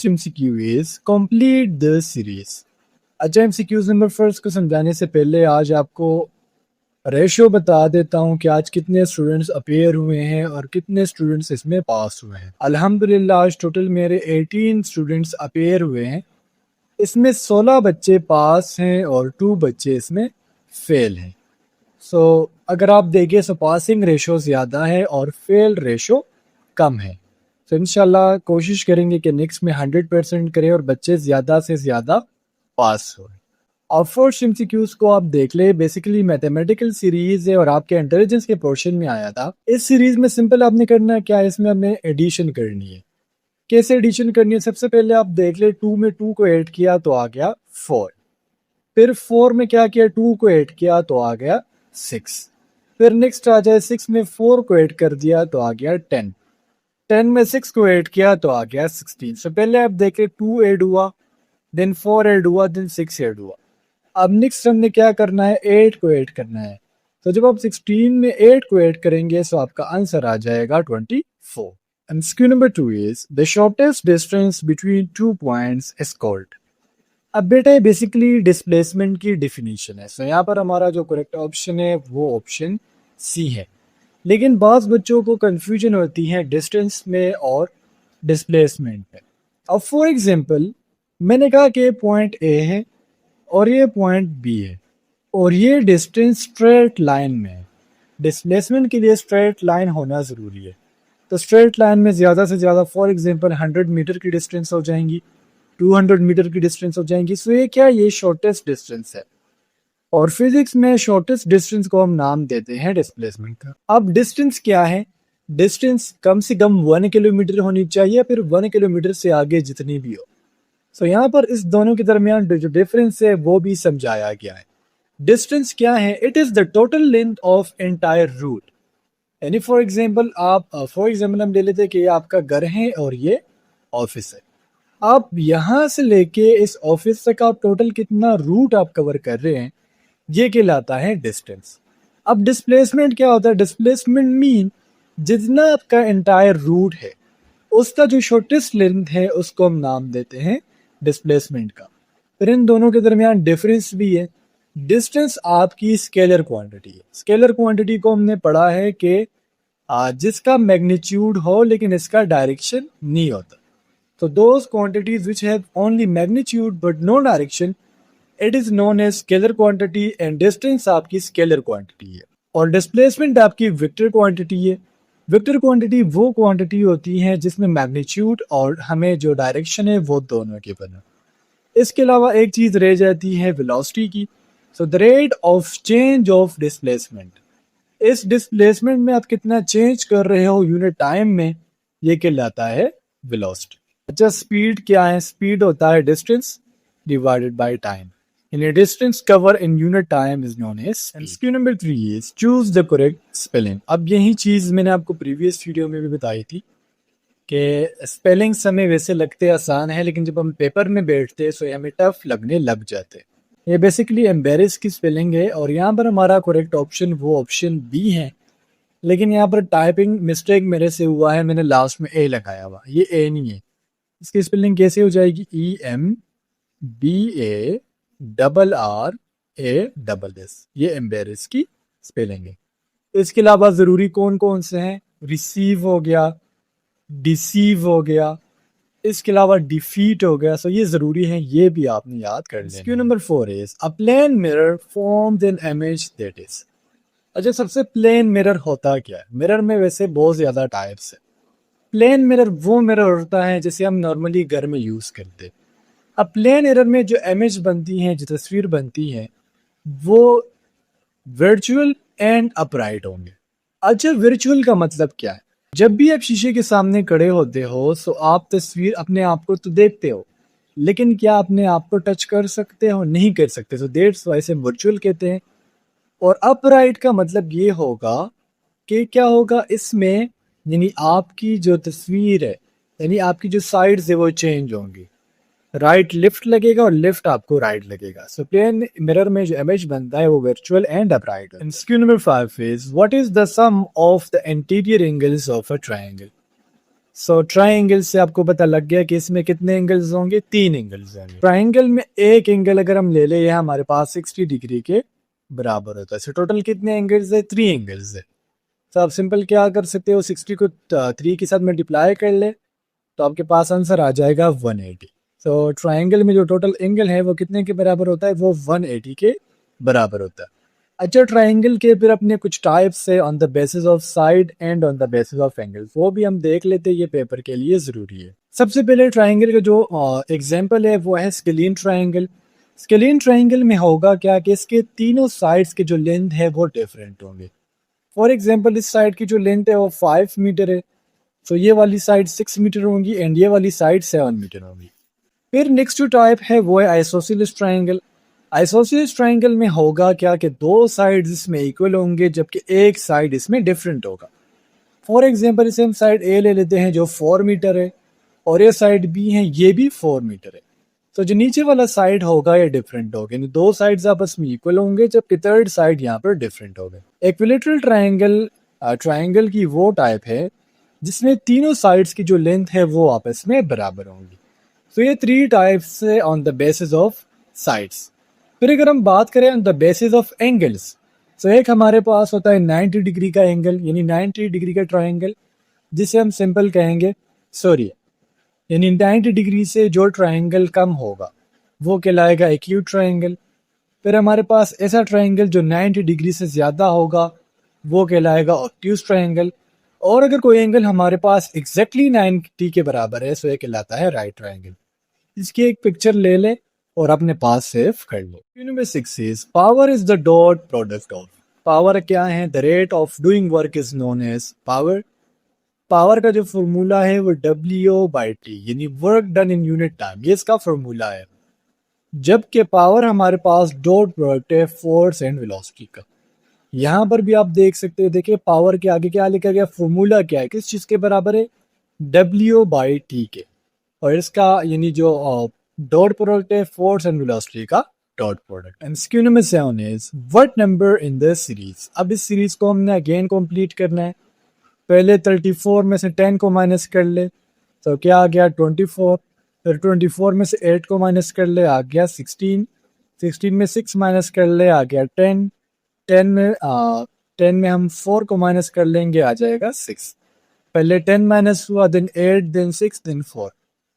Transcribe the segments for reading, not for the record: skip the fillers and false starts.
MCQ is complete the series। अच्छा, MCQs number first को समझाने से पहले आज आपको रेशो बता देता हूँ कि आज कितने स्टूडेंट्स अपेयर हुए हैं और कितने स्टूडेंट्स इसमें पास हुए हैं। अल्हम्दुलिल्लाह आज टोटल मेरे 18 स्टूडेंट्स अपेयर हुए हैं। इसमें 16 बच्चे पास हैं और 2 बच्चे इसमें फेल हैं। सो अगर आप देखें सो पासिंग रेशो ज़्यादा है और फेल रेशो कम है। तो इंशाल्लाह कोशिश करेंगे कि नेक्स्ट में 100% करें और बच्चे ज़्यादा से ज़्यादा पास हो। और फर्स्ट एमसीक्यूज को आप देख ले, बेसिकली मैथमेटिकल सीरीज है और आपके इंटेलिजेंस के पोर्शन में आया था। इस सीरीज में सिंपल आपने करना है क्या है, इसमें आपने एडिशन करनी है। कैसे एडिशन करनी है, सबसे पहले आप देख ले 2 में 2 को ऐड किया तो आ गया 4, फिर 4 में क्या किया 2 को ऐड किया तो आ गया 6, फिर नेक्स्ट आ जाए 6 में 4 को ऐड कर दिया तो आ गया 10, 10 में 6 को ऐड किया तो आ गया 16। सो पहले आप देखें 2 ऐड हुआ, देन 4 ऐड हुआ, देन 6 ऐड हुआ। अब नेक्स्ट हमने क्या करना है, 8 को ऐड करना है। तो जब आप 16 में 8 को ऐड करेंगे तो आपका आंसर आ जाएगा 24। MCQ number 2 is the shortest distance between 2 points is called. अब बेटा ये बेसिकली डिस्प्लेसमेंट की डिफिनीशन है। सो यहाँ पर हमारा जो करेक्ट ऑप्शन है वो ऑप्शन सी है। लेकिन बाज़ बच्चों को कंफ्यूजन होती है डिस्टेंस में और डिस्प्लेसमेंट में। अब फॉर एग्जांपल मैंने कहा कि पॉइंट ए है और ये पॉइंट बी है और ये डिस्टेंस स्ट्रेट लाइन में है। डिस्प्लेसमेंट के लिए स्ट्रेट लाइन होना ज़रूरी है। तो स्ट्रेट लाइन में ज़्यादा से ज़्यादा फॉर एग्जांपल 100 मीटर की डिस्टेंस हो जाएंगी, 200 मीटर की डिस्टेंस हो जाएंगी। सो ये क्या, ये शॉर्टेस्ट डिस्टेंस है और फिजिक्स में शॉर्टेस्ट डिस्टेंस को हम नाम देते हैं डिस्प्लेसमेंट का। अब डिस्टेंस क्या है, डिस्टेंस कम से कम 1 किलोमीटर होनी चाहिए, फिर 1 किलोमीटर से आगे जितनी भी हो। सो यहाँ पर इस दोनों के दरमियान जो डिफरेंस है वो भी समझाया गया है। डिस्टेंस क्या है, it is the total length of entire route. यानी फॉर एग्जांपल हम ले लेते हैं कि ये आपका घर है और ये ऑफिस है। आप यहाँ से लेके इस ऑफिस तक आप टोटल कितना रूट आप कवर कर रहे हैं, ये कहलाता है डिस्टेंस। अब डिस्प्लेसमेंट क्या होता है, डिस्प्लेसमेंट मीन जितना आपका एंटायर रूट है उसका जो शॉर्टेस्ट लेंथ है उसको हम नाम देते हैं डिस्प्लेसमेंट का। फिर इन दोनों के दरमियान डिफरेंस भी है। डिस्टेंस आपकी स्केलर क्वांटिटी है। स्केलर क्वांटिटी को हमने पढ़ा है कि जिसका मैग्नीट्यूड हो लेकिन इसका डायरेक्शन नहीं होता। तो those quantities which have only magnitude but no direction, it is known as scalar quantity and distance आपकी स्केलर क्वांटिटी है और डिस्प्लेसमेंट आपकी वेक्टर क्वांटिटी है। वेक्टर क्वांटिटी वो क्वांटिटी होती है जिसमें मैग्नीट्यूड और हमें जो डायरेक्शन है वो दोनों के बना। इसके अलावा एक चीज रह जाती है वेलोसिटी की। So the rate of change of displacement, इस डिस्प्लेसमेंट में आप कितना चेंज कर रहे हो यूनिट टाइम में, ये कहलाता है वेलोसिटी। अच्छा, स्पीड क्या है, स्पीड होता है डिस्टेंस डिवाइडेड बाय टाइम। यानी distance cover in unit time is known as speed. MCQ number 3 is choose the correct spelling. अब यही चीज मैंने आपको प्रीवियस वीडियो में भी बताई थी कि स्पेलिंग हमें वैसे लगते आसान है लेकिन जब हम पेपर में बैठते हैं तो हमें टफ लगने लग जाते हैं। ये बेसिकली एम्बेरस की स्पेलिंग है और यहाँ पर हमारा करेक्ट ऑप्शन वो ऑप्शन बी है। लेकिन यहाँ पर टाइपिंग मिस्टेक मेरे से हुआ है, मैंने लास्ट में ए लगाया हुआ, ये ए नहीं है। इसकी स्पेलिंग कैसे हो जाएगी, EMBARRASS, ये एम्बेरस की स्पेलिंग है। इसके अलावा ज़रूरी कौन कौन से हैं, रिसीव हो गया, डिसीव हो गया, इसके अलावा डिफीट हो गया। सो ये ज़रूरी है, ये भी आपने याद कर लेना। Q number 4 is a plane mirror forms an image that is. अच्छा, सबसे प्लेन मिरर होता क्या है, मिरर में वैसे बहुत ज़्यादा टाइप्स है। प्लेन मिरर वो मिरर होता है जैसे हम नॉर्मली घर में यूज़ करते हैं। अब प्लेन मिरर में जो इमेज बनती है, जो तस्वीर बनती है, वो वर्चुअल एंड अपराइट होंगे। अच्छा, वर्चुअल का मतलब क्या है, जब भी आप शीशे के सामने खड़े होते हो तो आप तस्वीर अपने आप को तो देखते हो लेकिन क्या अपने आप को टच कर सकते हो, नहीं कर सकते। तो दैट्स व्हाई इसे वर्चुअल कहते हैं। और अपराइट का मतलब ये होगा कि क्या होगा इसमें, यानी आपकी जो तस्वीर है, यानी आपकी जो साइड्स है वो चेंज होंगी। राइट लेफ्ट लगेगा और लेफ्ट आपको राइट लगेगा। सो प्लेन मिरर में जो इमेज बनता है वो virtual and upright. MCQ number 5 is what is the sum of the interior angles of a triangle. So triangle से आपको पता लग गया कि इसमें कितने एंगल्स होंगे, 3 एंगल्स हैं। ट्राइंगल में एक एंगल अगर हम ले ले, ये हमारे पास 60 डिग्री के बराबर होता है। सो टोटल कितने एंगल्स है, 3 एंगल्स है। तो आप सिंपल क्या कर सकते हो, 60 को 3 के साथ मल्टीप्लाई कर ले तो आपके पास आंसर आ जाएगा 180। सो ट्राइंगल में जो टोटल एंगल है वो कितने के बराबर होता है, वो 180 के बराबर होता है। अच्छा, ट्राइंगल के फिर अपने कुछ टाइप्स है on the basis of side and on the basis of angles, वो भी हम देख लेते हैं, ये पेपर के लिए ज़रूरी है। सबसे पहले ट्राइंगल का जो एग्जांपल है वो है स्केलिन ट्राइंगल। स्केलिन ट्राइंगल में होगा क्या कि इसके तीनों साइड्स के जो लेंथ है वो डिफरेंट होंगे। फॉर एग्जांपल इस साइड की जो लेंथ है वो 5 मीटर है, तो ये वाली साइड 6 मीटर होंगी एंड ये वाली साइड 7 मीटर होगी। फिर नेक्स्ट जो टाइप है वो है आइसोसेलेस ट्राइंगल। आइसोसेलेस ट्राइंगल में होगा क्या कि दो साइड्स इसमें इक्वल होंगे जबकि एक साइड इसमें डिफरेंट होगा। फॉर एग्जांपल इसे हम साइड ए ले लेते हैं जो 4 मीटर है और ये साइड बी है, ये भी 4 मीटर है। तो जो नीचे वाला साइड होगा ये डिफरेंट होगा, यानी दो साइड्स आपस में इक्वल होंगे जबकि थर्ड साइड यहाँ पर डिफरेंट होगा। इक्विलेटरल ट्राइंगल ट्राइंगल की वो टाइप है जिसमें तीनों साइड्स की जो लेंथ है वो आपस में बराबर होंगी। तो ये 3 टाइप्स है on the basis of sides. फिर अगर हम बात करें on the basis of angles, तो एक हमारे पास होता है 90 डिग्री का एंगल, यानी 90 डिग्री का ट्राइंगल, जिसे हम सिंपल कहेंगे सोरिया। यानी 90 डिग्री से जो ट्राइंगल कम होगा वो कहलाएगा एक्यूट ट्राइंगल। फिर हमारे पास ऐसा ट्राइंगल जो 90 डिग्री से ज़्यादा होगा वो कहलाएगा ऑब्ट्यूज ट्राइंगल। और अगर कोई एंगल हमारे पास एग्जैक्टली 90 के बराबर है तो ये कहलाता है राइट ट्राइंगल। इसकी एक पिक्चर ले लें और अपने पास सेव कर लो। Number 6 is power is the dot product of. Power क्या है, the rate of doing work is known as power. Power का जो फॉर्मूला है वो W/T, यानी work done in unit time, ये इसका फॉर्मूला है। जबकि पावर हमारे पास डॉट प्रोडक्ट है फोर्स एंड वेलोसिटी का। यहाँ पर भी आप देख सकते हैं, देखिए पावर के आगे क्या लिखा गया, फॉर्मूला क्या है, किस चीज के बराबर है, W/T के। और इसका यानी जो डॉट प्रोडक्ट है फोर्स एंड वेलोसिटी का dot product. MCQ number 7 is what number in the series. अब इस सीरीज को हमने अगेन कंप्लीट करना है। पहले 34 में से 10 को माइनस कर ले तो क्या आ गया 24। फिर 24 में से 8 को माइनस कर ले आ गया 16। 16 में 6 माइनस कर ले आ गया 10। 10 में हम 4 को माइनस कर लेंगे आ जाएगा 6। पहले 10 माइनस हुआ, देन 8, देन 6, देन 4।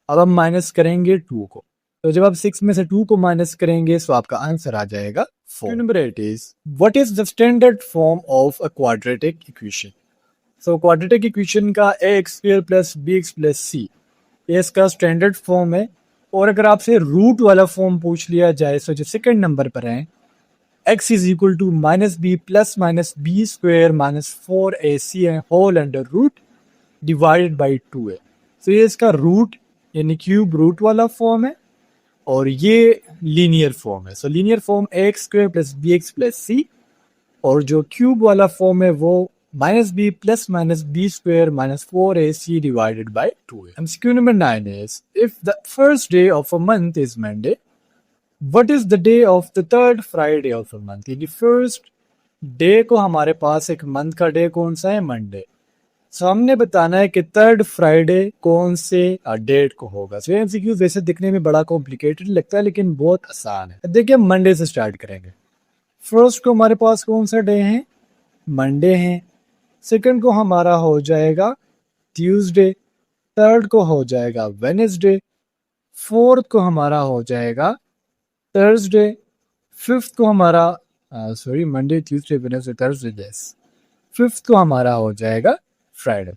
अब हम माइनस करेंगे 2 को, तो जब आप 6 में से 2 को माइनस करेंगे तो आपका आंसर आ जाएगा 4। Number 8 is what is the standard form of a quadratic equation. So quadratic equation का ax² plus bx plus c ये इसका स्टैंडर्ड फॉर्म है। और अगर आपसे रूट वाला फॉर्म पूछ लिया जाए तो जो सेकंड नंबर पर है x is equal to -b plus -b² minus 4ac है whole under root divided by 2 है। तो ये इसका रूट यानी क्यूब रूट वाला फॉर्म है और ये लीनियर फॉर्म है। सो linear form ax² plus bx plus c और जो क्यूब वाला फॉर्म है वो -b plus -b² minus 4ac divided by 2 है। MCQ number 9 is if the first day of a month is Monday, what is the day of the third Friday of a month। यानी first day को हमारे पास एक month का day कौन सा है, Monday. सो हमने बताना है कि थर्ड फ्राइडे कौन से डेट को होगा। सो MCQ वैसे दिखने में बड़ा कॉम्प्लिकेटेड लगता है लेकिन बहुत आसान है। देखिए मंडे से स्टार्ट करेंगे। फर्स्ट को हमारे पास कौन सा डे है, मंडे है। सेकंड को हमारा हो जाएगा ट्यूसडे। थर्ड को हो जाएगा वेनेसडे। फोर्थ को हमारा हो जाएगा थर्सडे। फिफ्थ को हमारा Monday Tuesday Wednesday Thursday, fifth को हमारा हो जाएगा फ्राइडे।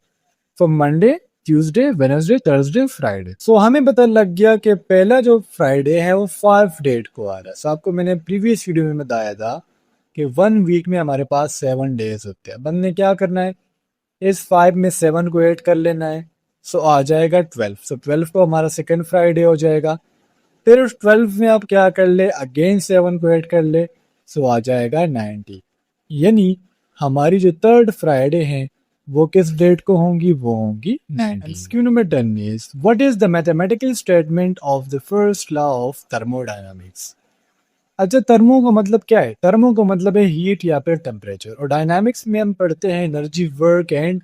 तो Monday Tuesday Wednesday Thursday Friday. So हमें पता लग गया कि पहला जो फ्राइडे है वो 5 डेट को आ रहा है। सो आपको मैंने प्रीवियस वीडियो में बताया था कि 1 वीक में हमारे पास 7 डेज होते हैं। बंद ने क्या करना है, इस 5 में 7 को ऐड कर लेना है। सो आ जाएगा 12। सो 12 को हमारा सेकंड फ्राइडे हो जाएगा। फिर उस 12 में आप क्या कर ले, अगेन 7 को ऐड कर ले, सो आ जाएगा 90। यानी हमारी जो थर्ड फ्राइडे है वो किस डेट को होंगी, वो होंगी 90। MCQ number 10 is what is the mathematical statement of the first law of thermodynamics. अच्छा, थर्मो का मतलब क्या है, थर्मो का मतलब है हीट या फिर टेम्परेचर, और डायनामिक्स में हम पढ़ते हैं एनर्जी वर्क एंड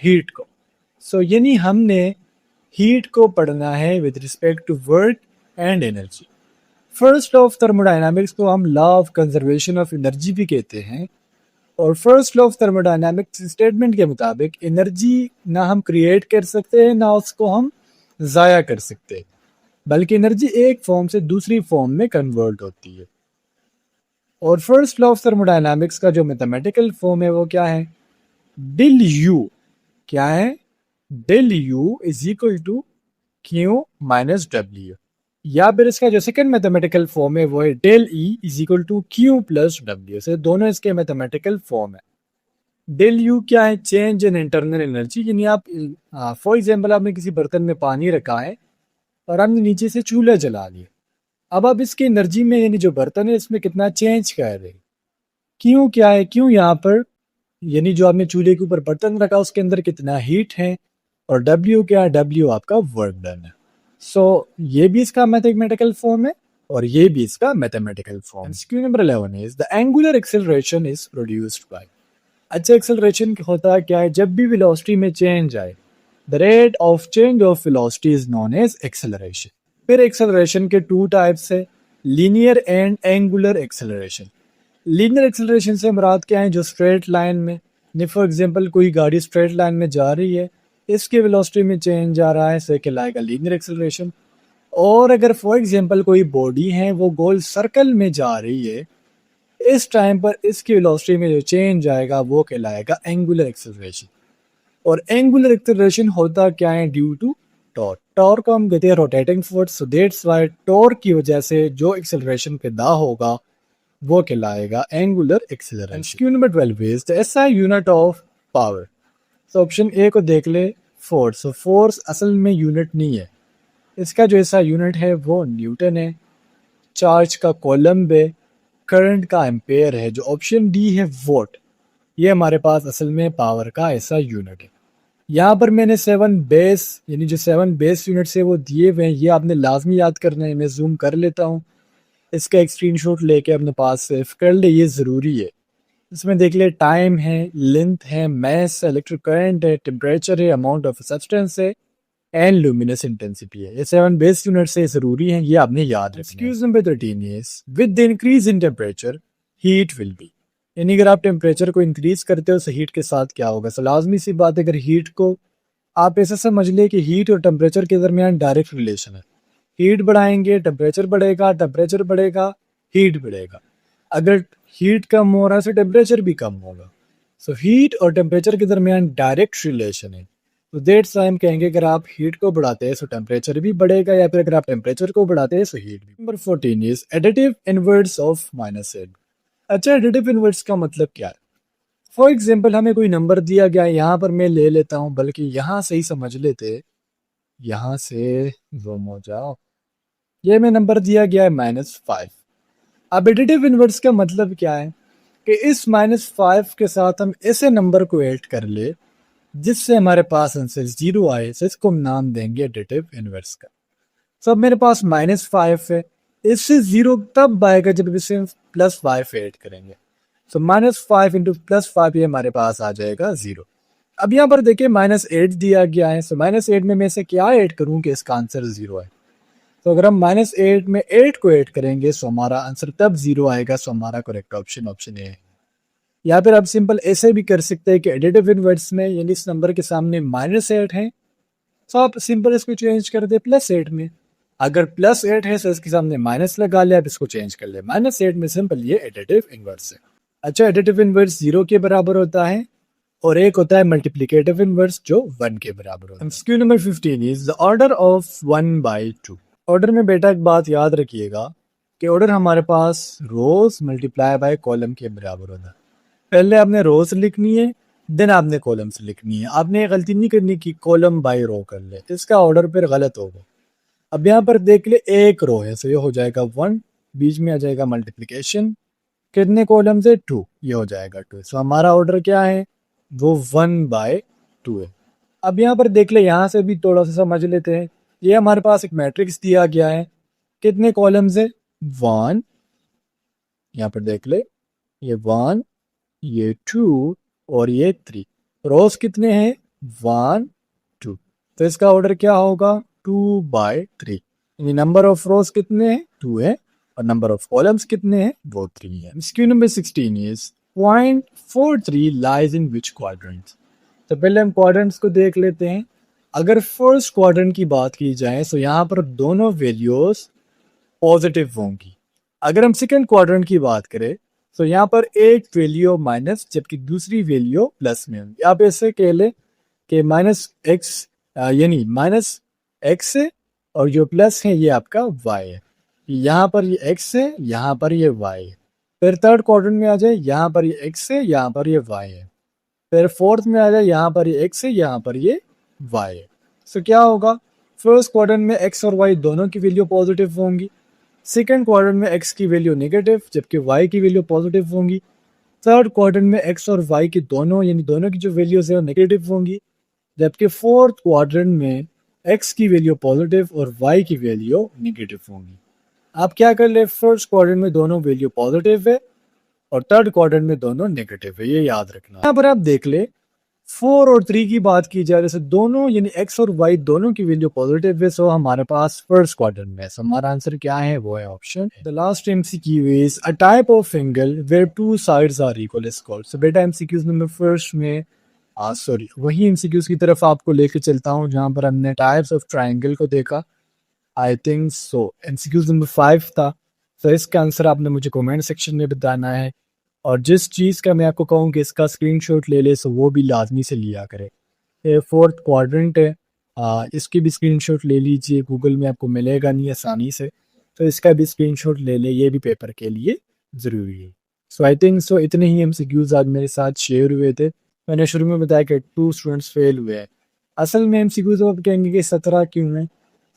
हीट को। सो यानी हमने हीट को पढ़ना है with respect to work and energy. First law of thermodynamics को हम law of conservation of energy भी कहते हैं। और first law of thermodynamics statement के मुताबिक एनर्जी ना हम क्रिएट कर सकते हैं ना उसको हम ज़ाया कर सकते, बल्कि एनर्जी एक फॉर्म से दूसरी फॉर्म में कन्वर्ट होती है। और फर्स्ट लॉ ऑफ थर्मोडायनामिक्स का जो मैथमेटिकल फॉर्म है वो क्या है, डिल यू क्या है, del U is equal to Q minus W, या फिर इसका जो सेकंड मैथमेटिकल फॉर्म है वो है del E is equal to Q plus W. से दोनों इसके मैथमेटिकल फॉर्म है। डेल यू क्या है, चेंज इन इंटरनल एनर्जी, यानी आप फॉर एग्जांपल आपने किसी बर्तन में पानी रखा है और आपने नीचे से चूल्हा जला लिया। अब आप इसकी एनर्जी में यानी जो बर्तन है इसमें कितना चेंज कर रहे हैं। क्यों क्या है, क्यों यहाँ पर यानी जो आपने चूल्हे के ऊपर बर्तन रखा उसके अंदर कितना हीट है, और डब्ल्यू क्या है, डब्ल्यू आपका वर्क डन है। सो ये भी इसका मैथमेटिकल फॉर्म है और ये भी इसका mathematical form. Question number 11 is the angular acceleration is produced by. अच्छा, एक्सेलरेशन होता क्या है, जब भी वेलोसिटी में चेंज आए the rate of change of velocity is known as acceleration. फिर एक्सेलरेशन के टू टाइप्स है, linear and angular acceleration. Linear acceleration से मुराद क्या है, जो स्ट्रेट लाइन में, फॉर एग्जांपल कोई गाड़ी स्ट्रेट लाइन में जा रही है, इसके वेलोसिटी में चेंज आ रहा है, इसे कहलाएगा लीनियर एक्सेलरेशन। और अगर फॉर एग्जांपल कोई बॉडी है वो गोल सर्कल में जा रही है, इस टाइम पर इसकी वेलोसिटी में जो चेंज आएगा वो कहलाएगा एंगुलर एक्सेलरेशन। और एंगुलर एक्सेलरेशन होता क्या है, ड्यू टू टॉर्क। टॉर्क को हम कहते हैं rotating force, so that's why torque की वजह से जो एक्सेलरेशन पैदा होगा वो कहलाएगा angular acceleration. Question number 12 is the SI unit of power. तो ऑप्शन ए को देख ले, फोर्स। सो फोर्स असल में यूनिट नहीं है, इसका जो ऐसा यूनिट है वो न्यूटन है, चार्ज का कॉलम है, करंट का एम्पेयर है। जो ऑप्शन डी है वोट, ये हमारे पास असल में पावर का ऐसा यूनिट है। यहाँ पर मैंने 7 बेस यानी जो 7 बेस यूनिट्स है वो दिए हुए हैं, ये आपने लाजमी याद करना है। मैं जूम कर लेता हूँ, इसका एक स्क्रीनशॉट लेके अपने पास सेव कर ले, ये ज़रूरी है। इसमें देख ले, टाइम है, लेंथ है, मैस है, इलेक्ट्रिक करंट है, टेम्परेचर है, अमाउंट ऑफ सब्सटेंस है एंड लुमिनस इंटेंसिटी है। ये 7 बेस यूनिट से ज़रूरी हैं, ये आपने याद रखना है। Excuse number 13 is with the increase in temperature heat will be. यानी अगर आप टेम्परेचर को इंक्रीज करते हो तो हीट के साथ क्या होगा। सो लाजमी सी बात है, अगर हीट को आप ऐसा समझ ले कि हीट और टेम्परेचर के दरमियान डायरेक्ट रिलेशन है। हीट बढ़ाएंगे टेम्परेचर बढ़ेगा, टेम्परेचर बढ़ेगा हीट बढ़ेगा। अगर हीट कम हो रहा है तो टेम्परेचर भी कम होगा। सो हीट और टेम्परेचर के दरमियान डायरेक्ट रिलेशन है। तो दैट्स व्हाई हम कहेंगे अगर आप हीट को बढ़ाते हैं तो टेम्परेचर भी बढ़ेगा, या फिर अगर आप टेम्परेचर को बढ़ाते हैं तो हीट भी। Number 14 is additive inverse of -8। अच्छा, एडिटिव इनवर्स का मतलब क्या है। फॉर एग्जाम्पल हमें कोई नंबर दिया गया है, यहाँ पर मैं ले लेता हूँ, बल्कि यहाँ से ही समझ लेते, यहाँ से जूम हो जाओ, ये में नंबर दिया गया है -5। अब एडिटिव इनवर्स का मतलब क्या है कि इस -5 के साथ हम ऐसे नंबर को ऐड कर ले जिससे हमारे पास आंसर 0 आए, तो इसको हम नाम देंगे एडिटिव इनवर्स का। तो अब मेरे पास -5 है, इससे 0 तब आएगा जब इसे +5 ऐड करेंगे। सो -5 इंटू +5 ये हमारे पास आ जाएगा 0। अब यहाँ पर देखिए -8 दिया गया है, सो -8 में मैं से क्या ऐड करूँ कि इसका आंसर 0 है। तो अगर हम -8 में 8 को ऐड करेंगे तो हमारा आंसर तब 0 आएगा। सो हमारा करेक्ट ऑप्शन ऑप्शन ए है। या फिर आप सिंपल ऐसे भी कर सकते हैं कि एडिटिव इनवर्स में यानी इस नंबर के सामने -8 है, तो आप सिंपल इसको चेंज कर दे +8 में। अगर +8 है तो इसके सामने माइनस लगा ले, आप इसको चेंज कर ले -8 में। सिंपल ये एडिटिव इनवर्स है। अच्छा, एडिटिव इनवर्स 0 के बराबर होता है और एक होता है मल्टीप्लिकेटिव इनवर्स जो 1 के बराबर होता है। Question number 15 is the order of 1/2। Order में बेटा एक बात याद रखिएगा कि ऑर्डर हमारे पास रोज मल्टीप्लाई बाय कॉलम के बराबर होता है। पहले आपने रोज लिखनी है, देन आपने कॉलम्स लिखनी है। आपने ये गलती नहीं करनी कि कॉलम बाय रो कर ले, इसका ऑर्डर फिर गलत होगा। अब यहाँ पर देख ले, एक रो है तो ये हो जाएगा 1, बीच में आ जाएगा मल्टीप्लिकेशन, कितने कॉलम से 2, ये हो जाएगा 2। सो हमारा ऑर्डर क्या है, वो 1/2 है। अब यहाँ पर देख ले, यहाँ से भी थोड़ा सा समझ लेते हैं। ये हमारे पास एक मैट्रिक्स दिया गया है, कितने कॉलम्स है 1, यहाँ पर देख ले, ये 1, ये 2 और ये 3। रोज कितने हैं 1 तो इसका ऑर्डर क्या होगा 2/3, यानी नंबर ऑफ रोज कितने हैं 2 है और नंबर ऑफ कॉलम्स कितने हैं वो 3 है। Question number 16 is point 43 lies in which quadrant. तो पहले हम क्वाड्रेंट्स को देख लेते हैं। अगर फर्स्ट क्वाड्रेंट की बात की जाए तो यहाँ पर दोनों वैल्यूज पॉजिटिव होंगी। अगर हम सेकंड क्वाड्रेंट की बात करें तो यहाँ पर एक वैल्यू माइनस जबकि दूसरी वैल्यू प्लस में होंगी। आप ऐसे कह ले कि -x यानी -x है और जो प्लस है ये आपका y है। यहाँ पर ये x है, यहाँ पर ये y है। फिर थर्ड क्वाड्रेंट में आ जाए, यहाँ पर ये x है, यहाँ पर ये y है। फिर फोर्थ में आ जाए, यहाँ पर ये x है, यहाँ पर ये y है। सो क्या होगा, फर्स्ट क्वाड्रेंट में x और y दोनों की वैल्यू पॉजिटिव होंगी। सेकंड क्वाड्रेंट में x की वैल्यू नेगेटिव जबकि y की वैल्यू पॉजिटिव होंगी। थर्ड क्वाड्रेंट में x और y की दोनों यानी दोनों की जो वैल्यूज है वो नेगेटिव होंगी। जबकि फोर्थ क्वाड्रेंट में x की वैल्यू पॉजिटिव और y की वैल्यू नेगेटिव होंगी। आप क्या कर ले, फर्स्ट क्वाड्रेंट में दोनों वैल्यू पॉजिटिव है और थर्ड क्वाड्रेंट में दोनों नेगेटिव है, ये याद रखना। यहाँ पर आप देख ले 4 और 3 की बात की जाए जैसे दोनों यानी x और y दोनों की वैल्यू पॉजिटिव है, सो हमारे पास फर्स्ट क्वाड्रेंट में। सो हमारा आंसर क्या है, वो है option. The last MCQ is a type of angle where two sides are equal is called. So बेटा एमसीक्यूज नंबर फर्स्ट में सॉरी वही एमसीक्यूज की तरफ आपको लेके चलता हूँ जहां पर हमने टाइप्स ऑफ ट्राइंगल को देखा। I think so MCQs number 5 था। तो इसका आंसर आपने मुझे कमेंट सेक्शन में बताना है और जिस चीज़ का मैं आपको कहूँ कि इसका स्क्रीनशॉट ले ले सो वो भी लाजमी से लिया करे। ये फोर्थ क्वाड्रेंट है, इसकी भी स्क्रीनशॉट ले लीजिए, गूगल में आपको मिलेगा नहीं आसानी से, तो इसका भी स्क्रीनशॉट ले ले, ये भी पेपर के लिए ज़रूरी है। सो आई थिंक सो इतने ही एमसीक्यूज आज मेरे साथ शेयर हुए थे। मैंने शुरू में बताया कि 2 स्टूडेंट्स फेल हुए हैं। असल में एमसीक्यूज आप कहेंगे कि 17 क्यों हैं।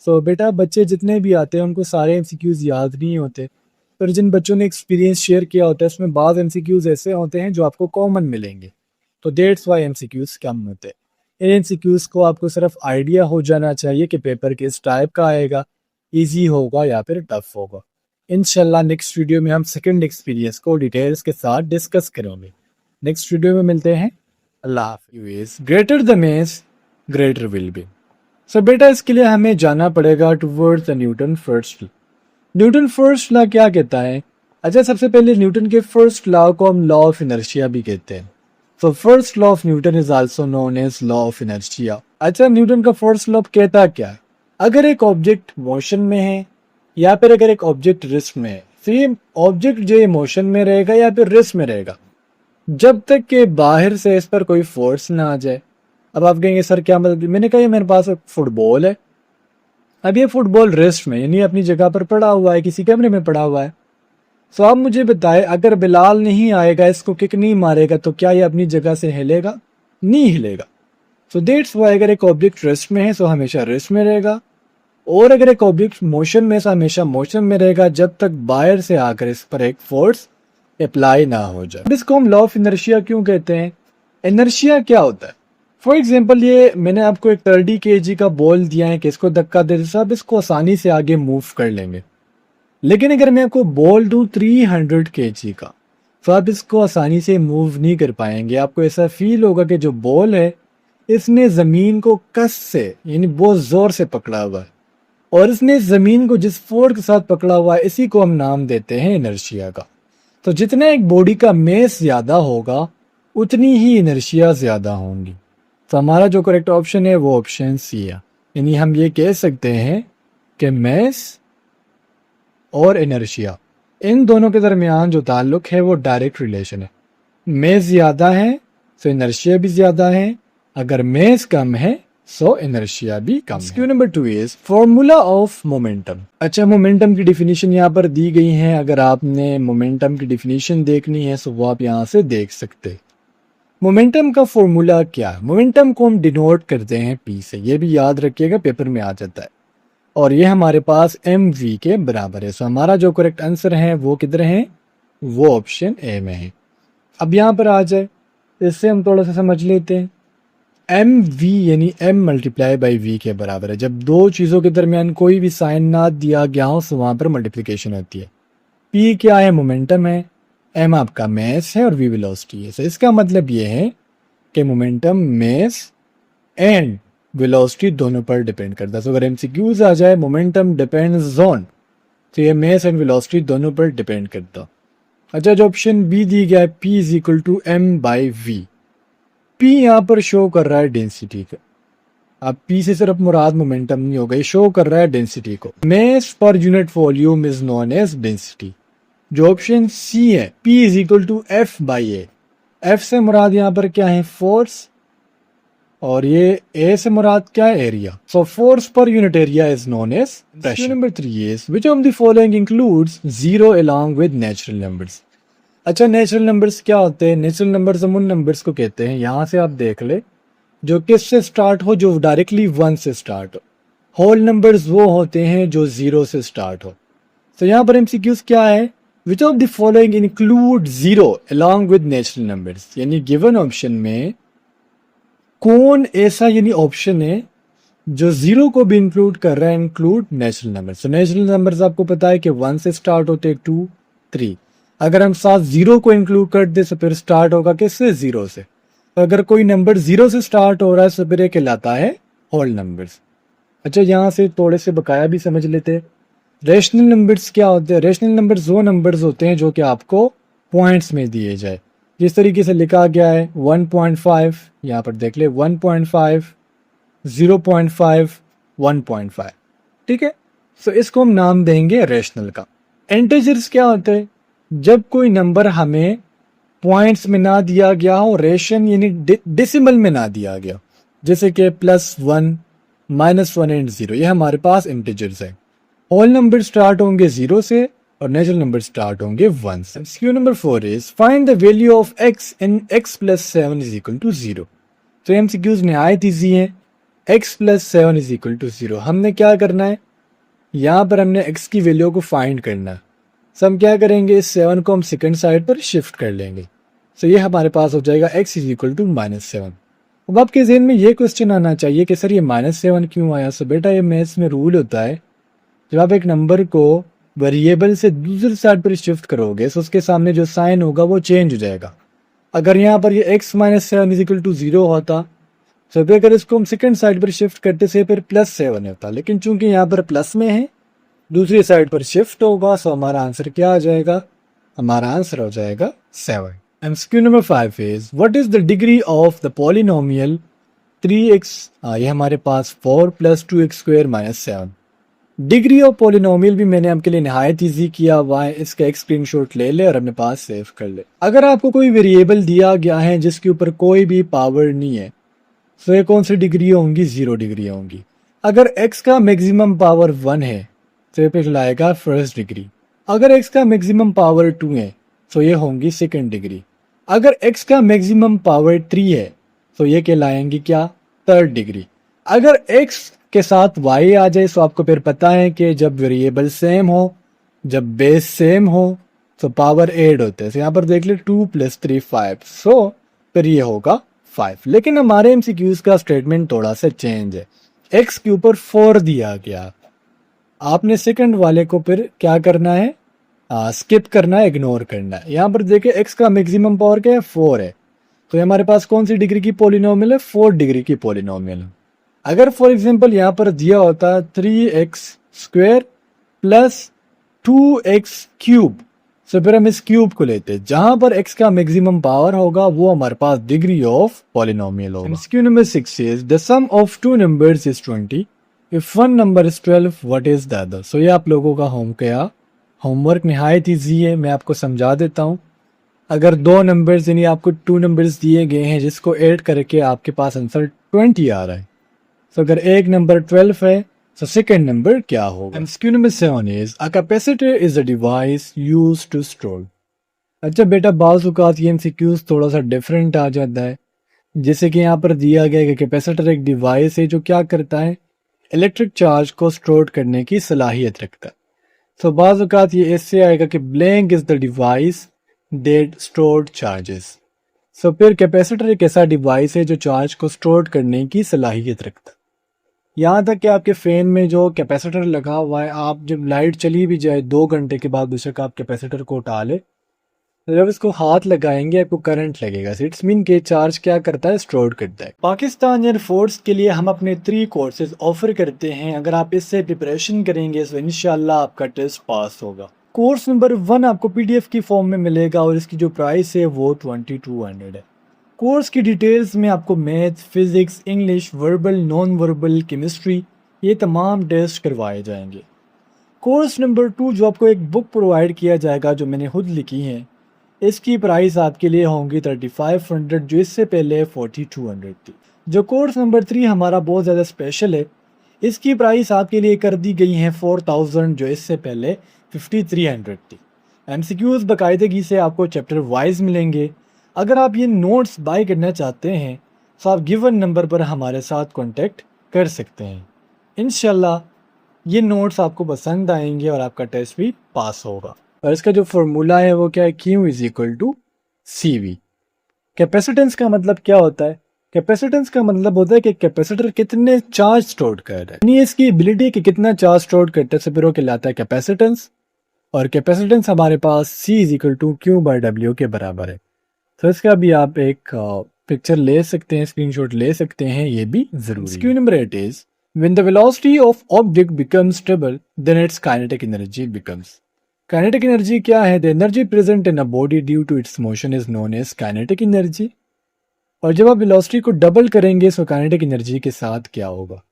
सो बेटा बच्चे जितने भी आते हैं उनको सारे एमसीक्यूज याद नहीं होते, पर जिन बच्चों ने एक्सपीरियंस शेयर किया होता है उसमें बाद एमसीक्यूज ऐसे होते हैं जो आपको कॉमन मिलेंगे, तो डेट्स वाई एमसीक्यूज कम होते हैं। इन एमसीक्यूज को आपको सिर्फ आइडिया हो जाना चाहिए कि पेपर किस टाइप का आएगा, इजी होगा या फिर टफ होगा। इंशाल्लाह नेक्स्ट वीडियो में हम सेकंड एक्सपीरियंस को डिटेल्स के साथ डिस्कस करेंगे। नेक्स्ट वीडियो में मिलते हैं। अल्लाह हाफिज़। Greater the means greater will be. So बेटा इसके लिए हमें जाना पड़ेगा towards the Newton first law. Newton first law क्या कहता है? अच्छा, सबसे पहले न्यूटन के फर्स्ट लॉ को हम लॉ ऑफ इनर्शिया भी कहते हैं। So first law of Newton is also known as law of inertia. अच्छा, न्यूटन का फर्स्ट लॉ कहता क्या है? अगर एक ऑब्जेक्ट मोशन में है या फिर अगर एक ऑब्जेक्ट रेस्ट में है, तो ये ऑब्जेक्ट जो है मोशन में रहेगा या फिर रेस्ट में रहेगा जब तक कि बाहर से इस पर कोई फोर्स ना आ जाए। अब आप कहेंगे सर क्या मतलब? मैंने कहा मेरे पास एक फुटबॉल है, अब ये फुटबॉल रेस्ट में यानी अपनी जगह पर पड़ा हुआ है, किसी कमरे में पड़ा हुआ है। तो आप मुझे बताएं अगर बिलाल नहीं आएगा, इसको किक नहीं मारेगा, तो क्या ये अपनी जगह से हिलेगा? नहीं हिलेगा। सो दैट्स व्हाई अगर एक ऑब्जेक्ट रेस्ट में है तो हमेशा रेस्ट में रहेगा, और अगर एक ऑब्जेक्ट मोशन में है तो हमेशा मोशन में रहेगा जब तक बाहर से आकर इस पर एक फोर्स अप्लाई ना हो जाए। अब इसको हम लॉ ऑफ इनर्शिया क्यों कहते हैं? इनर्शिया क्या होता है? फॉर एग्जाम्पल ये मैंने आपको एक 30 kg का बॉल दिया है कि इसको धक्का दे तो आप इसको आसानी से आगे मूव कर लेंगे, लेकिन अगर मैं आपको बॉल दूं 300 kg का तो आप इसको आसानी से मूव नहीं कर पाएंगे। आपको ऐसा फील होगा कि जो बॉल है इसने ज़मीन को कस से यानी बहुत ज़ोर से पकड़ा हुआ है, और इसने ज़मीन को जिस फोर्स के साथ पकड़ा हुआ है इसी को हम नाम देते हैं इनर्शिया का। तो जितना एक बॉडी का मेस ज़्यादा होगा उतनी ही इनर्शिया ज़्यादा होंगी। तो हमारा जो करेक्ट ऑप्शन है वो ऑप्शन सी है, यानी हम ये कह सकते हैं कि मैस और इनर्शिया इन दोनों के दरमियान जो ताल्लुक है वो डायरेक्ट रिलेशन है। मैस ज़्यादा है तो इनर्शिया भी ज़्यादा है, अगर मैस कम है सो इनर्शिया भी कम है। Number 2 is formula of momentum. अच्छा, मोमेंटम की डिफिनीशन यहाँ पर दी गई है। अगर आपने मोमेंटम की डिफिनीशन देखनी है तो वो आप यहाँ से देख सकते हैं। मोमेंटम का फॉर्मूला क्या है? मोमेंटम को हम डिनोट करते हैं पी से, ये भी याद रखिएगा पेपर में आ जाता है, और ये हमारे पास एम वी के बराबर है। सो हमारा जो करेक्ट आंसर है वो किधर है? वो ऑप्शन ए में है। अब यहाँ पर आ जाए, इससे हम थोड़ा सा समझ लेते हैं। एम वी यानी एम मल्टीप्लाई बाई वी के बराबर है। जब दो चीज़ों के दरमियान कोई भी साइन ना दिया गया हो तो वहाँ पर मल्टीप्लिकेशन होती है। पी क्या है? मोमेंटम है, एम आपका मैस है और वी वेलोसिटी है। तो इसका मतलब ये है कि मोमेंटम मैस एंड वेलोसिटी दोनों पर डिपेंड करता है। तो अगर एमसीक्यूज आ जाए मोमेंटम डिपेंड्स ऑन, तो ये मास एंड वेलोसिटी दोनों पर डिपेंड करता। अच्छा, जो ऑप्शन बी दी गया है P is equal to M by V, P यहाँ पर शो कर रहा है डेंसिटी का। अब P से सिर्फ मुराद मोमेंटम नहीं होगा, ये शो कर रहा है डेंसिटी को। Mass per unit volume is known as density. जो ऑप्शन सी है P is equal to F by A, F से मुराद यहाँ पर क्या है, फोर्स, और ये ए से मुराद क्या है, area. So force per unit area is known as pressure. Number 3 is which of the following includes zero along with natural numbers. अच्छा, नेचुरल नंबर्स क्या होते हैं? नेचुरल नंबर्स हम उन नंबर्स को कहते हैं, यहाँ से आप देख ले, जो किस से स्टार्ट हो, जो डायरेक्टली 1 से स्टार्ट हो। होल नंबर्स वो होते हैं जो 0 से स्टार्ट हो। तो यहाँ पर एमसीक्यूज क्या है, विच of the following include zero along with natural numbers, यानी गिवन ऑप्शन में कौन ऐसा यानी ऑप्शन है जो 0 को भी इंक्लूड कर रहा है, इंक्लूड नेचुरल नंबर्स। तो नेचुरल नंबर्स आपको पता है कि 1 से स्टार्ट होते हैं, 2, 3। अगर हम साथ 0 को इंक्लूड कर दे तो फिर स्टार्ट होगा किससे, 0 से। तो अगर कोई नंबर 0 से स्टार्ट हो रहा है तो फिर ये कहलाता है होल नंबर्स। अच्छा, यहाँ से थोड़े से बकाया भी समझ लेते हैं। रेशनल नंबर्स क्या होते हैं? रेशनल नंबर्स वो नंबर्स होते हैं जो कि आपको पॉइंट्स में दिए जाए। जिस तरीके से लिखा गया है 1.5, यहाँ पर देख ले 1.5, 0.5, 1.5, ठीक है। सो इसको हम नाम देंगे रेशनल का। इंटीजर्स क्या होते हैं? जब कोई नंबर हमें पॉइंट्स में ना दिया गया हो, रेशन यानी डेसिमल में ना दिया गया, जैसे कि +1, -1 एंड 0, ये हमारे पास इंटीजर्स है। होल नंबर स्टार्ट होंगे 0 से और नेचुरल नंबर स्टार्ट होंगे 1 से। Q number 4 is find the value of x in x + 7 is equal to 0। तो एमसीक्यूज नहायत ईजी है। x + 7 इज इक्वल टू 0, हमने क्या करना है, यहाँ पर हमने x की वैल्यू को फाइंड करना है। सो हम क्या करेंगे, इस 7 को हम सेकंड साइड पर शिफ्ट कर लेंगे। सो ये हमारे पास हो जाएगा x इज इक्वल टू -7। अब आपके जहन में ये क्वेश्चन आना चाहिए कि सर ये -7 क्यों आया। सो बेटा, ये मैथ्स में रूल होता है, जब आप एक नंबर को वेरिएबल से दूसरी साइड पर शिफ्ट करोगे तो उसके सामने जो साइन होगा वो चेंज हो जाएगा। अगर यहाँ पर ये x - 7 इज इक्वल टू 0 होता, तो फिर अगर इसको हम सेकंड साइड पर शिफ्ट करते से फिर +7 होता, लेकिन चूंकि यहाँ पर प्लस में है, दूसरी साइड पर शिफ्ट होगा, सो हमारा आंसर क्या आ जाएगा, हमारा आंसर हो जाएगा 7। MCQ number 5 is what is the degree of the polynomial 3x, ये हमारे पास 4 + 2x² - 7। डिग्री ऑफ पॉलिनोमियल भी मैंने आपके लिए नहायत ईजी किया हुआ है, इसका एक स्क्रीनशॉट ले ले और अपने पास सेव कर ले। अगर आपको कोई वेरिएबल दिया गया है जिसके ऊपर कोई भी पावर नहीं है, तो ये कौन सी डिग्री होंगी, 0 डिग्री होंगी। अगर x का मैक्सिमम पावर 1 है तो ये कहलाएगा फर्स्ट डिग्री। अगर x का मैक्सिमम पावर 2 है तो ये होंगी सेकंड डिग्री। अगर x का मैक्सिमम पावर 3 है तो ये कहलाएंगी क्या, थर्ड डिग्री। अगर x के साथ y आ जाए तो आपको फिर पता है कि जब वेरिएबल सेम हो, जब बेस सेम हो तो पावर ऐड होते हैं। तो यहाँ पर देख ले 2 + 3 5, सो फिर ये होगा 5। लेकिन हमारे एमसीक्यूज का स्टेटमेंट थोड़ा सा चेंज है। x के ऊपर 4 दिया गया, आपने सेकंड वाले को फिर क्या करना है, स्किप करना है, इग्नोर करना है। यहाँ पर देखिए x का मैक्सिमम पावर क्या है, 4 है, तो हमारे पास कौन सी डिग्री की पॉलिनोमियल है, 4 डिग्री की पॉलिनोमियल है। अगर फॉर एग्जांपल यहाँ पर दिया होता 3x² + 2x³, तो फिर हम इस क्यूब को लेते, जहां पर x का मैक्सिमम पावर होगा वो हमारे पास डिग्री ऑफ पॉलिनोमियल होगा। MCQ number 6 is the sum of 2 numbers is 20, if one number is 12, what is the other. So ये आप लोगों का होमवर्क नहायत ईजी है, मैं आपको समझा देता हूँ। अगर 2 नंबर्स यानी आपको 2 नंबर्स दिए गए हैं जिसको ऐड करके आपके पास आंसर 20 आ रहा है, तो अगर एक नंबर 12 है तो सेकंड नंबर क्या होगा। MCQ number 7 is a capacitor is a device used to store. अच्छा बेटा, बाज़ औक़ात ये एमसीक्यूज थोड़ा सा डिफरेंट आ जाता है। जैसे कि यहाँ पर दिया गया है कि कैपेसिटर एक डिवाइस है जो क्या करता है, इलेक्ट्रिक चार्ज को स्टोर करने की सलाहियत रखता है। तो बाज़ औक़ात ये ऐसे आएगा कि blank is the device that stored charges. So फिर कैपेसिटर एक ऐसा डिवाइस है जो चार्ज को स्टोर करने की सलाहियत रखता है। यहाँ तक कि आपके फ़ैन में जो कैपेसिटर लगा हुआ है, आप जब लाइट चली भी जाए 2 घंटे के बाद बेशक आप कैपेसिटर को उठा ले, तो जब इसको हाथ लगाएंगे आपको करंट लगेगा। इट्स मीन के चार्ज क्या करता है, स्टोर करता है। पाकिस्तान एयरफोर्स के लिए हम अपने 3 कोर्सेज ऑफर करते हैं। अगर आप इससे प्रिपरेशन करेंगे तो इंशाल्लाह आपका टेस्ट पास होगा। कोर्स नंबर 1 आपको PDF की फॉर्म में मिलेगा और इसकी जो प्राइस है वो 2200 है। कोर्स की डिटेल्स में आपको math, physics, English, verbal, non verbal, chemistry ये तमाम टेस्ट करवाए जाएंगे। कोर्स नंबर 2 जो आपको एक बुक प्रोवाइड किया जाएगा जो मैंने खुद लिखी है, इसकी प्राइस आपके लिए होंगी 3500 जो इससे पहले 4200 थी। जो कोर्स नंबर 3 हमारा बहुत ज़्यादा स्पेशल है, इसकी प्राइस आपके लिए कर दी गई है 4000 जो इससे पहले 5300 थी। MCQs बाकायदगी से आपको चैप्टर वाइज मिलेंगे। अगर आप ये नोट्स बाय करना चाहते हैं तो आप गिवन नंबर पर हमारे साथ कांटेक्ट कर सकते हैं। इंशाल्लाह ये नोट्स आपको पसंद आएंगे और आपका टेस्ट भी पास होगा। और इसका जो फॉर्मूला है वो क्या है, Q is equal to CV। Capacitance का मतलब क्या होता है? कैपेसिटेंस का मतलब होता है कि कैपेसिटर कितने चार्ज स्टोर कर रहा है, यानी इसकी एबिलिटी कि कितना चार्ज स्टोर करते हैं से कहलाता है कैपेसिटेंस। और कैपेसिटेंस हमारे पास C is equal to Q/W के बराबर है। तो इसका भी आप एक पिक्चर ले सकते हैं, स्क्रीनशॉट ले सकते हैं, ये भी जरूरी। Q number 8 is when the velocity of object becomes stable then its kinetic energy becomes। Kinetic energy क्या है? The energy present in a body due to its motion is known as kinetic energy. और जब आप velocity को double करेंगे तो kinetic energy के साथ क्या होगा?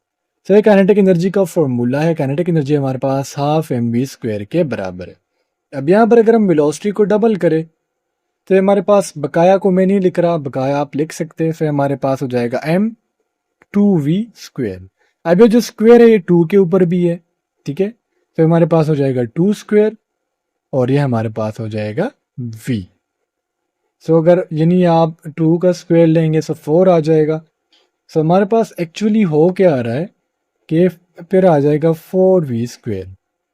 तो काइनेटिक एनर्जी का फॉर्मूला है, काइनेटिक एनर्जी हमारे पास 12mv² के बराबर है। अब यहाँ पर अगर हम वेलोसिटी को डबल करें तो हमारे पास, बकाया को मैं नहीं लिख रहा, बकाया आप लिख सकते हैं, फिर हमारे पास हो जाएगा m2v²। अब ये जो स्क्वायर है ये 2 के ऊपर भी है, ठीक है, तो हमारे पास हो जाएगा 2² और ये हमारे पास हो जाएगा v। सो अगर यानी आप 2 का स्क्वायर लेंगे तो 4 आ जाएगा। सो हमारे पास एक्चुअली हो क्या आ रहा है कि फिर आ जाएगा 4v²।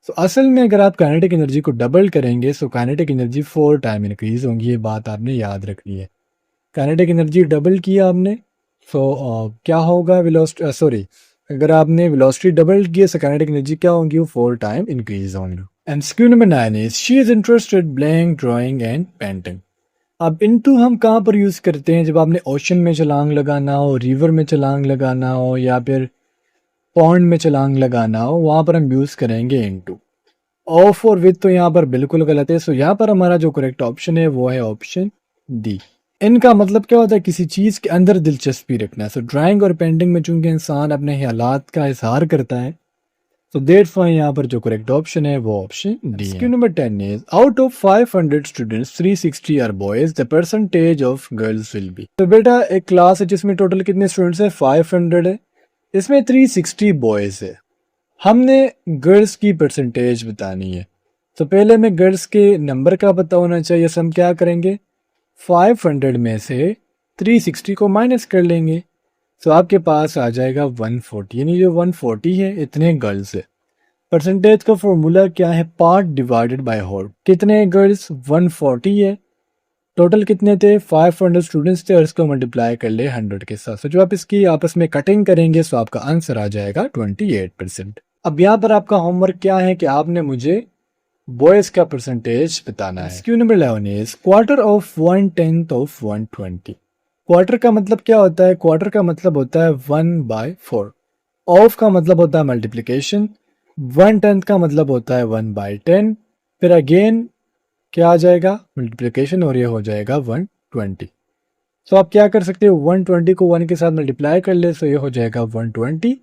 सो असल में अगर आप काइनेटिक एनर्जी को डबल करेंगे तो काइनेटिक एनर्जी 4 टाइम इंक्रीज होंगी। ये बात आपने याद रखनी है। काइनेटिक एनर्जी डबल किया आपने तो क्या होगा, वेलोसिटी सॉरी, अगर आपने वेलोसिटी डबल किया तो काइनेटिक एनर्जी क्या होंगी, वो 4 टाइम इंक्रीज होंगी। MCQ number 9 is she is interested blank drawing and painting. अब इनटू हम कहाँ पर यूज़ करते हैं? जब आपने ओशन में छलांग लगाना हो, रिवर में छलांग लगाना हो या फिर पॉन्ड में छलांग लगाना हो, वहाँ पर हम यूज़ करेंगे इनटू। ऑफ और विद तो यहाँ पर बिल्कुल गलत है। सो यहाँ पर हमारा जो करेक्ट ऑप्शन है वो है ऑप्शन डी। इनका मतलब क्या होता है? किसी चीज़ के अंदर दिलचस्पी रखना है। सो ड्राइंग और पेंटिंग में चूंकि इंसान अपने ख्यालात का इजहार करता है, तो दैट्स व्हाई यहाँ पर जो करेक्ट ऑप्शन है वो ऑप्शन डी है। Number 10 is out of 500 students 360 are boys, the percentage of girls will be. तो बेटा एक क्लास है जिसमें टोटल कितने स्टूडेंट्स है? 500 है, इसमें 360 बॉयज है। हमने गर्ल्स की परसेंटेज बतानी है, तो पहले हमें गर्ल्स के नंबर का पता होना चाहिए। हम क्या करेंगे, 500 में से 360 को माइनस कर लेंगे, तो आपके पास आ जाएगा 140, यानी जो 140 है इतने गर्ल्स है। परसेंटेज का फॉर्मूला क्या है? Part divided by whole. कितने गर्ल्स? 140 है। टोटल कितने थे? 500 स्टूडेंट्स थे और इसको मल्टीप्लाई कर ले 100 के साथ। तो जो आप इसकी आपस में कटिंग करेंगे तो आपका आंसर आ जाएगा 28%। अब यहाँ पर आपका होमवर्क क्या है कि आपने मुझे बॉयज का परसेंटेज बताना है। Q number 11 is quarter of 1/10 of 120। Quarter का मतलब क्या होता है? क्वार्टर का मतलब होता है 1/4। ऑफ का मतलब होता है मल्टीप्लिकेशन। 1/10 का मतलब होता है 1/10। फिर अगेन क्या आ जाएगा? मल्टीप्लिकेशन, और ये हो जाएगा 120। तो आप क्या कर सकते हो? 120 को 1 के साथ मल्टीप्लाई कर ले तो ये हो जाएगा 120।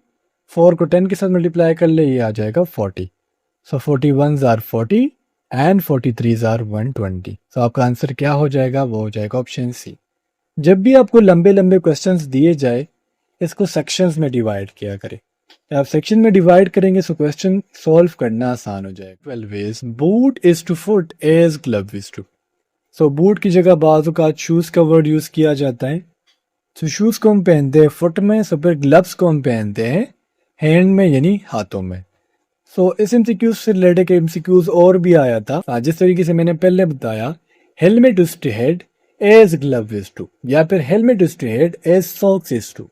4 को 10 के साथ मल्टीप्लाई कर ले, ये आ जाएगा 40। So 41s are 40 and 43s are 120। तो आपका आंसर क्या हो जाएगा? वो हो जाएगा ऑप्शन सी। जब भी आपको लंबे लंबे क्वेश्चंस दिए जाए, इसको सेक्शंस में डिवाइड किया करें। आप सेक्शन में डिवाइड करेंगे तो क्वेश्चन सॉल्व करना आसान हो जाएगा। 12 is boot is to foot as glove is to. So boot की जगह बाजू का शूज का वर्ड यूज किया जाता है। तो शूज को हम पहनते हैं फुट में, सो फिर ग्लव्स को हम पहनते हैं हैंड में, यानी हाथों में। सो इस MCQ से रिलेटेड MCQs और भी आया था, जिस तरीके से मैंने पहले बताया, helmet is to head as glove is to, या फिर helmet is to head as socks is to.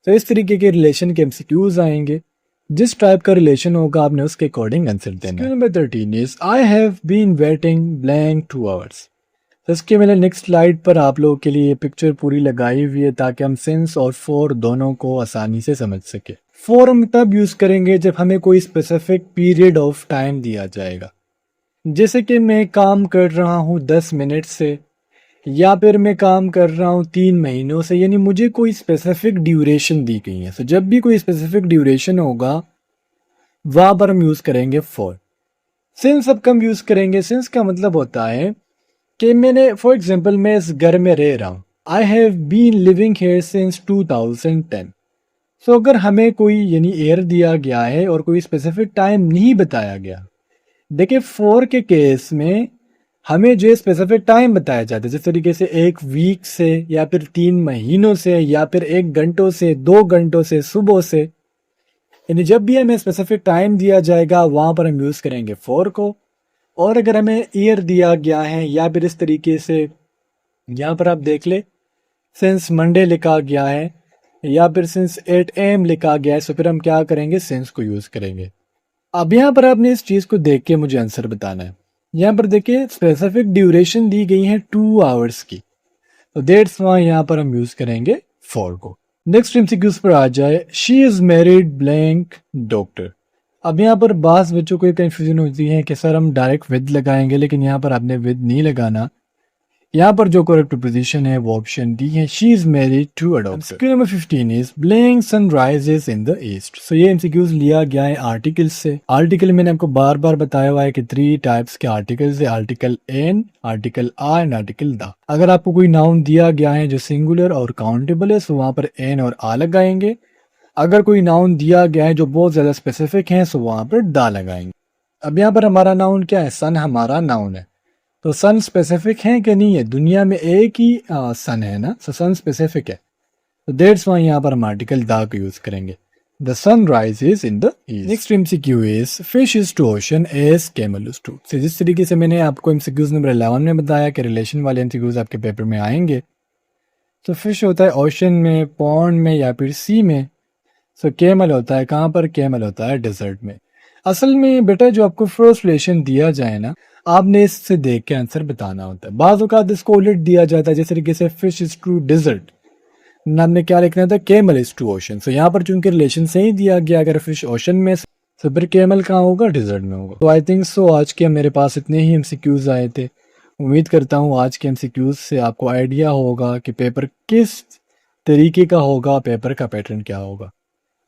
तो इस तरीके के रिलेशन के MCQs आएंगे। जिस टाइप का रिलेशन होगा आपने उसके अकॉर्डिंग आंसर देना। Number 13 is I have been waiting blank 2 hours। तो इसके मैंने नेक्स्ट स्लाइड पर आप लोगों के लिए ये पिक्चर पूरी लगाई हुई है ताकि हम सिंस और फॉर दोनों को आसानी से समझ सके। फॉर हम तब यूज़ करेंगे जब हमें कोई स्पेसिफिक पीरियड ऑफ टाइम दिया जाएगा, जैसे कि मैं काम कर रहा हूँ 10 मिनट से, या फिर मैं काम कर रहा हूँ 3 महीनों से, यानी मुझे कोई स्पेसिफिक ड्यूरेशन दी गई है। तो जब भी कोई स्पेसिफिक ड्यूरेशन होगा वहाँ पर हम यूज़ करेंगे फॉर। सिंस अब कम यूज़ करेंगे। सिंस का मतलब होता है कि मैंने फॉर एग्जांपल मैं इस घर में रह रहा हूँ, I have been living here since 2010। So अगर हमें कोई यानी ईयर दिया गया है और कोई स्पेसिफिक टाइम नहीं बताया गया, देखिए फॉर के केस में हमें जो स्पेसिफिक टाइम बताया जाता है, जिस तरीके से 1 वीक से या फिर 3 महीनों से या फिर 1 घंटों से 2 घंटों से सुबह से, यानी जब भी हमें स्पेसिफिक टाइम दिया जाएगा वहां पर हम यूज़ करेंगे फॉर को। और अगर हमें ईयर दिया गया है या फिर इस तरीके से यहाँ पर आप देख ले सिंस मंडे लिखा गया है या फिर सिंस 8 AM लिखा गया है, तो फिर हम क्या करेंगे, सिंस को यूज़ करेंगे। अब यहाँ पर आपने इस चीज़ को देख के मुझे आंसर बताना है। यहाँ पर देखिए स्पेसिफिक ड्यूरेशन दी गई है 2 आवर्स की, तो दैट्स व्हाई यहाँ पर हम यूज़ करेंगे फॉर को। नेक्स्ट एमसीक्यूज पर आ जाए, she is married blank doctor. अब यहाँ पर बास बच्चों को कंफ्यूजन होती है कि सर हम डायरेक्ट विद लगाएंगे, लेकिन यहाँ पर आपने विद नहीं लगाना। यहाँ पर जो करेक्ट पोजीशन है वो ऑप्शन डी है, she is married to a doctor. MCQ number 15 is blank sun rises in the east. So ये एमसीक्यूज लिया गया है आर्टिकल से। आर्टिकल मैंने आपको बार बार बताया हुआ है कि 3 टाइप्स के आर्टिकल्स है, article an, article a and article the. अगर आपको कोई नाउन दिया गया है जो सिंगुलर और काउंटेबल है तो वहां पर एन और आ लगाएंगे। अगर कोई नाउन दिया गया है जो बहुत ज्यादा स्पेसिफिक है तो वहां पर दा लगाएंगे। अब यहाँ पर हमारा नाउन क्या है, सन हमारा नाउन है, तो सन स्पेसिफिक है कि नहीं है, दुनिया में एक ही सन है ना, तो सन स्पेसिफिक है, तो दैट्स व्हाई यहाँ पर हम आर्टिकल दा को यूज करेंगे। The sun rises in the east. Next MCQ is fish is to ocean as camel is to. जिस तरीके से मैंने आपको एमसीक्यूज नंबर 11 में बताया कि रिलेशन वाले एमसीक्यूज आपके पेपर में आएंगे, तो फिश होता है ओशन में, पॉन्ड में या फिर सी में। सो कैमल होता है कहाँ पर, कैमल होता है डेजर्ट में। असल में बेटा जो आपको फर्स्ट रिलेशन दिया जाए ना, आपने इससे देख के आंसर बताना होता है। बाज़ औक़ात इसको उलट दिया जाता है, जिस तरीके से फिश इज टू डिजर्ट, आपने क्या लिखना था, कैमल इज टू ओशन। सो यहाँ पर चूंकि रिलेशन से ही दिया गया, अगर फिश ओशन में तो फिर कैमल कहाँ होगा, डिजर्ट में होगा। तो आई थिंक सो आज के मेरे पास इतने ही एमसीक्यूज आए थे। उम्मीद करता हूँ आज के एमसीक्यूज से आपको आइडिया होगा कि पेपर किस तरीके का होगा, पेपर का पैटर्न क्या होगा।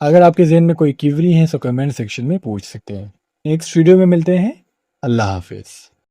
अगर आपके जहन में कोई क्वेरी है तो कमेंट सेक्शन में पूछ सकते हैं। नेक्स्ट वीडियो में मिलते हैं। अल्लाह हाफिज़।